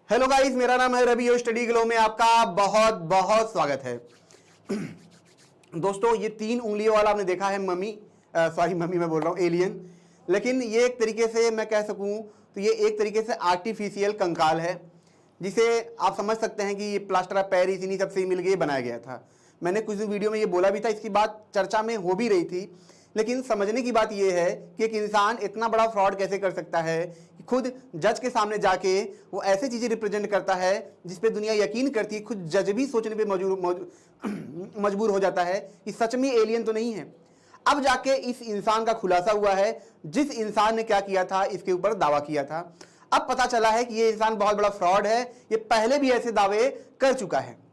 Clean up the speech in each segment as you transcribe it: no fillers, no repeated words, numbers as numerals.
Hello guys, मेरा नाम है रवि और स्टडी ग्लो में आपका बहुत बहुत स्वागत है। दोस्तों, ये 3 उंगलियों वाला आपने देखा है मम्मी मैं बोल रहा हूँ एलियन। लेकिन ये एक तरीके से मैं कह सकूँ तो ये एक तरीके से आर्टिफिशियल कंकाल है, जिसे आप समझ सकते हैं कि ये प्लास्टर ऑफ पेरिस इन्हीं सबसे मिल के बनाया गया था। मैंने कुछ वीडियो में ये बोला भी था, इसकी बात चर्चा में हो भी रही थी। लेकिन समझने की बात यह है कि एक इंसान इतना बड़ा फ्रॉड कैसे कर सकता है कि खुद जज के सामने जाके वो ऐसी चीज़ें रिप्रेजेंट करता है जिस पे दुनिया यकीन करती है। खुद जज भी सोचने पे मजबूर हो जाता है कि सच में एलियन तो नहीं है। अब जाके इस इंसान का खुलासा हुआ है, जिस इंसान ने क्या किया था इसके ऊपर दावा किया था। अब पता चला है कि ये इंसान बहुत बड़ा फ्रॉड है, ये पहले भी ऐसे दावे कर चुका है।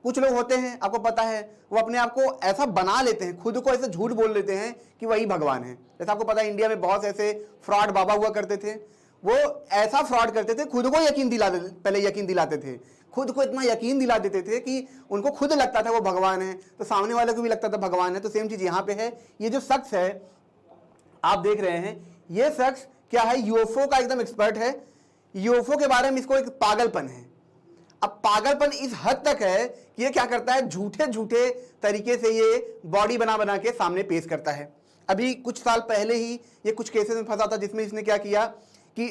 कुछ लोग होते हैं, आपको पता है, वो अपने आप को ऐसा बना लेते हैं, खुद को ऐसे झूठ बोल लेते हैं कि वही भगवान है। जैसे आपको पता है इंडिया में बहुत ऐसे फ्रॉड बाबा हुआ करते थे। वो ऐसा फ्रॉड करते थे, खुद को पहले यकीन दिलाते थे, खुद को इतना यकीन दिला देते थे कि उनको खुद लगता था वो भगवान है, तो सामने वाले को भी लगता था भगवान है। तो सेम चीज यहाँ पे है। ये जो शख्स है आप देख रहे हैं, ये शख्स क्या है, यूएफओ का एकदम एक्सपर्ट है। यूएफओ के बारे में इसको एक पागलपन है। अब पागलपन इस हद तक है कि ये क्या करता है, झूठे झूठे तरीके से ये बॉडी बना बना के सामने पेश करता है। अभी कुछ साल पहले ही ये कुछ केसेस में फंसा था, जिसमें इसने क्या किया कि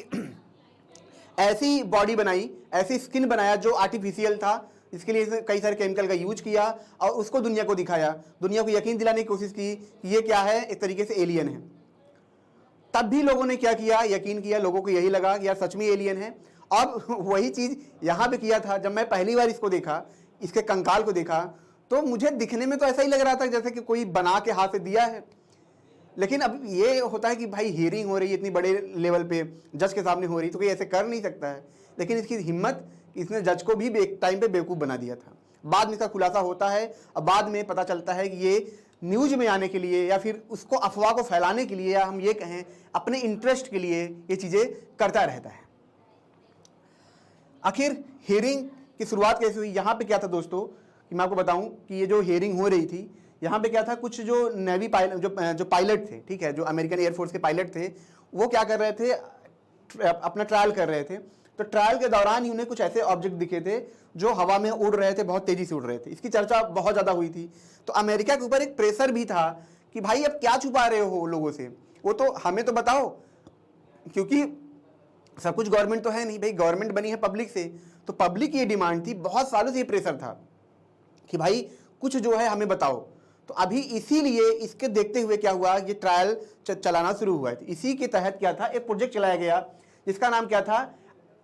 ऐसी बॉडी बनाई, ऐसी स्किन बनाया जो आर्टिफिशियल था। इसके लिए इसने कई सारे केमिकल का यूज किया और उसको दुनिया को दिखाया, दुनिया को यकीन दिलाने की कोशिश की कि ये क्या है, एक तरीके से एलियन है। तब भी लोगों ने क्या किया, यकीन किया, लोगों को यही लगा कि यार सच में एलियन है। अब वही चीज यहां पे किया था। जब मैं पहली बार इसको देखा, इसके कंकाल को देखा, तो मुझे दिखने में तो ऐसा ही लग रहा था जैसे कि कोई बना के हाथ से दिया है। लेकिन अब ये होता है कि भाई हियरिंग हो रही है इतनी बड़े लेवल पे, जज के सामने हो रही, तो कोई ऐसे कर नहीं सकता है। लेकिन इसकी हिम्मत, इसने जज को भी टाइम पे बेवकूफ़ बना दिया था। बाद में इसका खुलासा होता है और बाद में पता चलता है कि ये न्यूज में आने के लिए या फिर उसको अफवाह को फैलाने के लिए, या हम ये कहें अपने इंटरेस्ट के लिए, ये चीज़ें करता रहता है। आखिर हियरिंग की शुरुआत कैसे हुई? यहाँ पे क्या था दोस्तों कि मैं आपको बताऊं कि ये जो हियरिंग हो रही थी, यहाँ पे क्या था, कुछ जो नेवी पायलट जो पायलट थे, ठीक है, जो अमेरिकन एयरफोर्स के पायलट थे, वो क्या कर रहे थे, अपना ट्रायल कर रहे थे। तो ट्रायल के दौरान ही उन्हें कुछ ऐसे ऑब्जेक्ट दिखे थे जो हवा में उड़ रहे थे, बहुत तेजी से उड़ रहे थे। इसकी चर्चा बहुत ज़्यादा हुई थी। तो अमेरिका के ऊपर एक प्रेशर भी था कि भाई अब क्या छुपा रहे हो लोगों से, वो तो हमें तो बताओ, क्योंकि सब कुछ गवर्नमेंट तो है नहीं भाई, गवर्नमेंट बनी है पब्लिक से। तो पब्लिक की ये डिमांड थी, बहुत सालों से ये प्रेशर था कि भाई कुछ जो है हमें बताओ। तो अभी इसीलिए इसके देखते हुए क्या हुआ, ये ट्रायल चलाना शुरू हुआ है। इसी के तहत क्या था, एक प्रोजेक्ट चलाया गया जिसका नाम क्या था,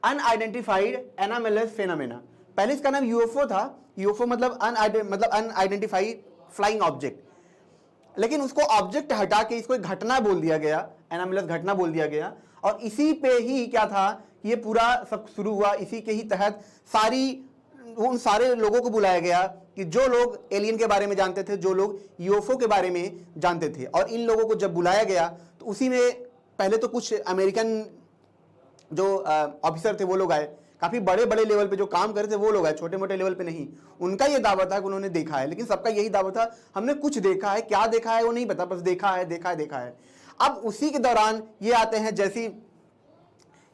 अनआइडेंटिफाइड एनोमलस फेनोमेना। पहले इसका नाम यूएफओ था। यूएफओ मतलब अनआइडेंटिफाइड फ्लाइंग ऑब्जेक्ट। लेकिन उसको ऑब्जेक्ट हटा के इसको एक घटना बोल दिया गया, एनोमलस घटना बोल दिया गया। और इसी पे ही क्या था, ये पूरा सब शुरू हुआ। इसी के ही तहत उन सारे लोगों को बुलाया गया कि जो लोग एलियन के बारे में जानते थे, जो लोग यूएफओ के बारे में जानते थे। और इन लोगों को जब बुलाया गया तो उसी में पहले तो कुछ अमेरिकन जो ऑफिसर थे वो लोग आए, काफी बड़े बड़े लेवल पे जो काम कर रहे थे वो लोग आए, छोटे मोटे लेवल पे नहीं। उनका ये दावा था कि उन्होंने देखा है, लेकिन सबका यही दावा था हमने कुछ देखा है, क्या देखा है वो नहीं पता, बस देखा है देखा है देखा है। अब उसी के दौरान ये आते हैं, जैसी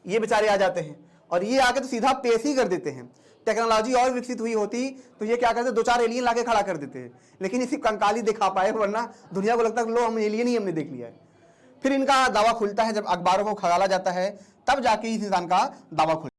ये बेचारे आ जाते हैं और ये आके तो सीधा पेश ही कर देते हैं। टेक्नोलॉजी और विकसित हुई होती तो ये क्या करते, 2-4 एलियन लाके खड़ा कर देते हैं। लेकिन इसी कंकाली दिखा पाए, वरना दुनिया को लगता है लो हम एलियन ही हमने देख लिया है। फिर इनका दावा खुलता है जब अखबारों को खंगाला जाता है, तब जाके इस इंसान का दावा खुलता है।